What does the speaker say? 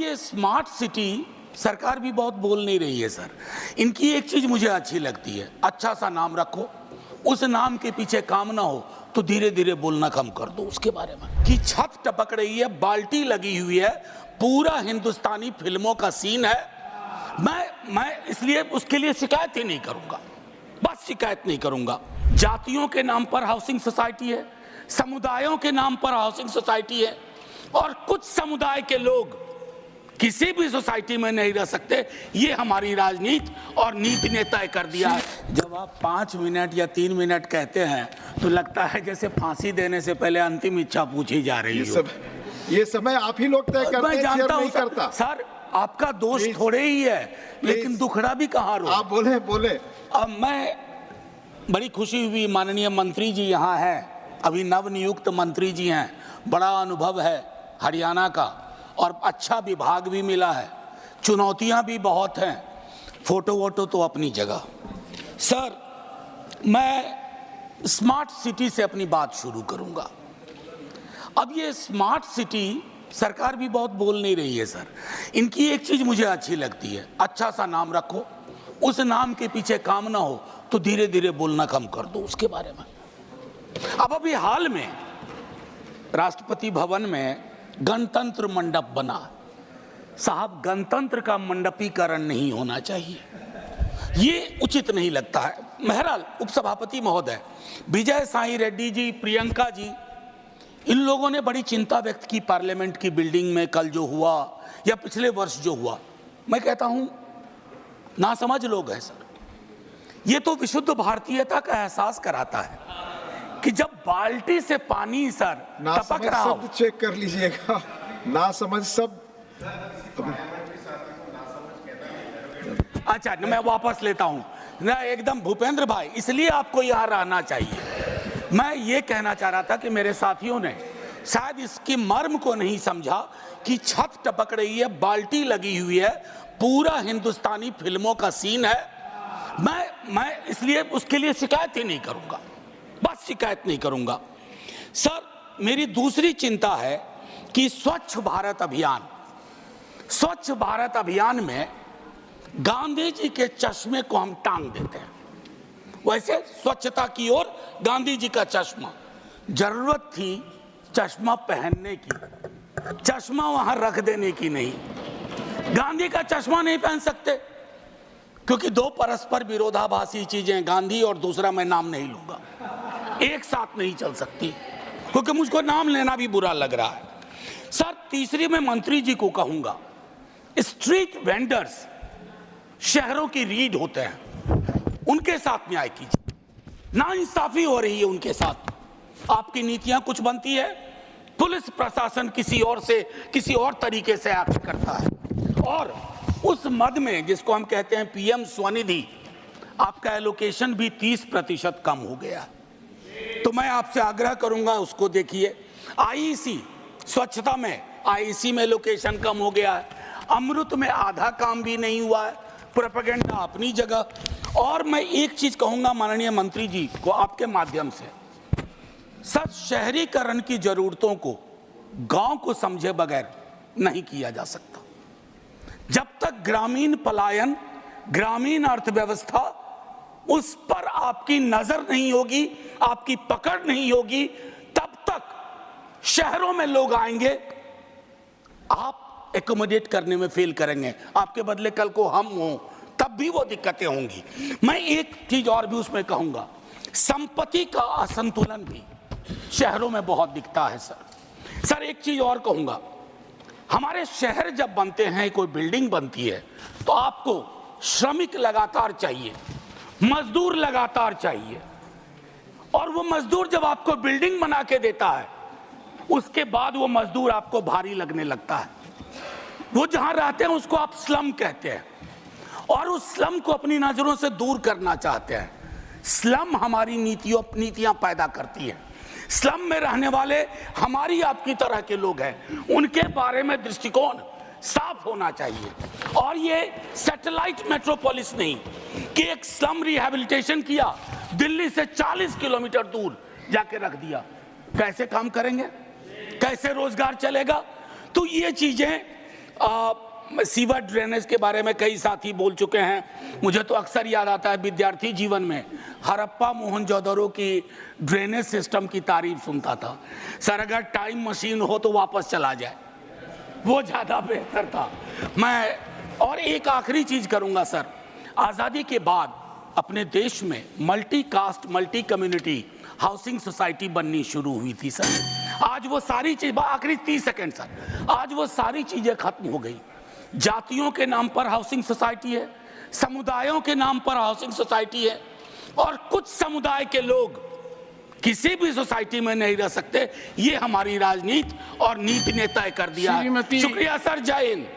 ये smart city सरकार भी बहुत बोल नहीं रही है सर। इनकी एक चीज मुझे अच्छी लगती है, अच्छा सा नाम रखो, उस नाम के पीछे काम ना हो तो धीरे धीरे बोलना कम कर दो उसके बारे में। कि छत टपक रही है, बाल्टी लगी हुई है, पूरा हिंदुस्तानी फिल्मों का सीन है। मैं इसलिए उसके लिए शिकायत ही नहीं करूंगा, बस शिकायत नहीं करूंगा। जातियों के नाम पर हाउसिंग सोसाइटी है, समुदायों के नाम पर हाउसिंग सोसाइटी है, और कुछ समुदाय के लोग किसी भी सोसाइटी में नहीं रह सकते। ये हमारी राजनीति और नीति ने तय कर दिया है। जब आप 5 मिनट या 3 मिनट कहते हैं तो लगता है जैसे फांसी देने से पहले अंतिम इच्छा पूछी जा रही है। ये समय आप ही लोग तय करते हैं, मैं जानता हूं करता। सर, आपका दोष थोड़े ही है, लेकिन दुखड़ा भी कहाँ रो। आप बोले। अब मैं बड़ी खुशी हुई, माननीय मंत्री जी यहाँ हैं, अभी नवनियुक्त मंत्री जी हैं, बड़ा अनुभव है हरियाणा का और अच्छा विभाग भी मिला है, चुनौतियां भी बहुत हैं, फोटो वोटो तो अपनी जगह। सर, मैं स्मार्ट सिटी से अपनी बात शुरू करूंगा। अब ये स्मार्ट सिटी सरकार भी बहुत बोल नहीं रही है सर। इनकी एक चीज मुझे अच्छी लगती है, अच्छा सा नाम रखो, उस नाम के पीछे काम ना हो तो धीरे धीरे बोलना कम कर दो उसके बारे में। अब अभी हाल में राष्ट्रपति भवन में गणतंत्र मंडप बना। साहब, गणतंत्र का मंडपीकरण नहीं होना चाहिए, ये उचित नहीं लगता है। बहरहाल उपसभापति महोदय, विजय साई रेड्डी जी, प्रियंका जी, इन लोगों ने बड़ी चिंता व्यक्त की पार्लियामेंट की बिल्डिंग में कल जो हुआ या पिछले वर्ष जो हुआ। मैं कहता हूं नासमझ लोग हैं सर। ये तो विशुद्ध भारतीयता का एहसास कराता है कि जब बाल्टी से पानी सर टपक रहा हो। शब्द चेक कर लीजिएगा, ना समझ शब्द। अच्छा, मैं वापस लेता हूं ना, एकदम भूपेंद्र भाई, इसलिए आपको यहां रहना चाहिए। मैं ये कहना चाह रहा था कि मेरे साथियों ने शायद इसकी मर्म को नहीं समझा कि छत टपक रही है, बाल्टी लगी हुई है, पूरा हिंदुस्तानी फिल्मों का सीन है। मैं इसलिए उसके लिए शिकायत ही नहीं करूंगा, बस शिकायत नहीं करूंगा। सर, मेरी दूसरी चिंता है कि स्वच्छ भारत अभियान में गांधी जी के चश्मे को हम टांग देते हैं। वैसे स्वच्छता की ओर गांधी जी का चश्मा, जरूरत थी चश्मा पहनने की, चश्मा वहां रख देने की नहीं। गांधी का चश्मा नहीं पहन सकते क्योंकि दो परस्पर विरोधाभासी चीजें, गांधी और दूसरा मैं नाम नहीं लूंगा, एक साथ नहीं चल सकती, क्योंकि मुझको नाम लेना भी बुरा लग रहा है। सर, तीसरी मैं मंत्री जी को कहूंगा, स्ट्रीट वेंडर्स शहरों की रीढ़ होते हैं, उनके साथ न्याय कीजिए। नाइंसाफी हो रही है उनके साथ। आपकी नीतियां कुछ बनती है, पुलिस प्रशासन किसी और तरीके से एक्ट करता है, और उस मद में जिसको हम कहते हैं पीएम स्वनिधि, आपका एलोकेशन भी 30% कम हो गया। तो मैं आपसे आग्रह करूंगा, उसको देखिए। आईईसी स्वच्छता में, आईईसी में लोकेशन कम हो गया है, अमृत में आधा काम भी नहीं हुआ है, प्रोपेगेंडा अपनी जगह। और मैं एक चीज कहूंगा माननीय मंत्री जी को आपके माध्यम से, सर, शहरीकरण की जरूरतों को गांव को समझे बगैर नहीं किया जा सकता। जब तक ग्रामीण पलायन, ग्रामीण अर्थव्यवस्था, उस पर आपकी नजर नहीं होगी, आपकी पकड़ नहीं होगी, तब तक शहरों में लोग आएंगे, आप एकोमोडेट करने में फेल करेंगे। आपके बदले कल को हम हों, तब भी वो दिक्कतें होंगी। मैं एक चीज और भी उसमें कहूंगा, संपत्ति का असंतुलन भी शहरों में बहुत दिखता है सर। एक चीज और कहूंगा, हमारे शहर जब बनते हैं, कोई बिल्डिंग बनती है, तो आपको श्रमिक लगातार चाहिए, मजदूर लगातार चाहिए, और वो मजदूर जब आपको बिल्डिंग बना के देता है, उसके बाद वो मजदूर आपको भारी लगने लगता है। वो जहां रहते हैं उसको आप स्लम कहते हैं, और उस स्लम को अपनी नजरों से दूर करना चाहते हैं। स्लम हमारी नीतियां पैदा करती है। स्लम में रहने वाले हमारी आपकी तरह के लोग हैं, उनके बारे में दृष्टिकोण साफ होना चाहिए। और ये सैटेलाइट मेट्रोपोलिस नहीं कि एक स्लम रिहैबिलिटेशन किया, दिल्ली से 40 किलोमीटर दूर जाके रख दिया। कैसे काम करेंगे, कैसे रोजगार चलेगा? तो ये चीजें सीवर ड्रेनेज के बारे में कई साथी बोल चुके हैं। मुझे तो अक्सर याद आता है विद्यार्थी जीवन में हड़प्पा मोहनजोदड़ो की ड्रेनेज सिस्टम की तारीफ सुनता था। सर अगर टाइम मशीन हो तो वापस चला जाए, वो ज़्यादा बेहतर था। मैं और एक आखिरी चीज़ करूँगा सर, आज़ादी के बाद अपने देश में multi caste multi community housing society बननी शुरू हुई थी सर। आज वो सारी चीज़, आखिरी 30 सेकंड सर, आज वो सारी चीज़ें खत्म हो गई। जातियों के नाम पर हाउसिंग सोसाइटी है, समुदायों के नाम पर हाउसिंग सोसाइटी है, और कुछ समुदाय के लोग किसी भी सोसाइटी में नहीं रह सकते। ये हमारी राजनीति और नीति ने तय कर दिया है। शुक्रिया सर, जय हिंद।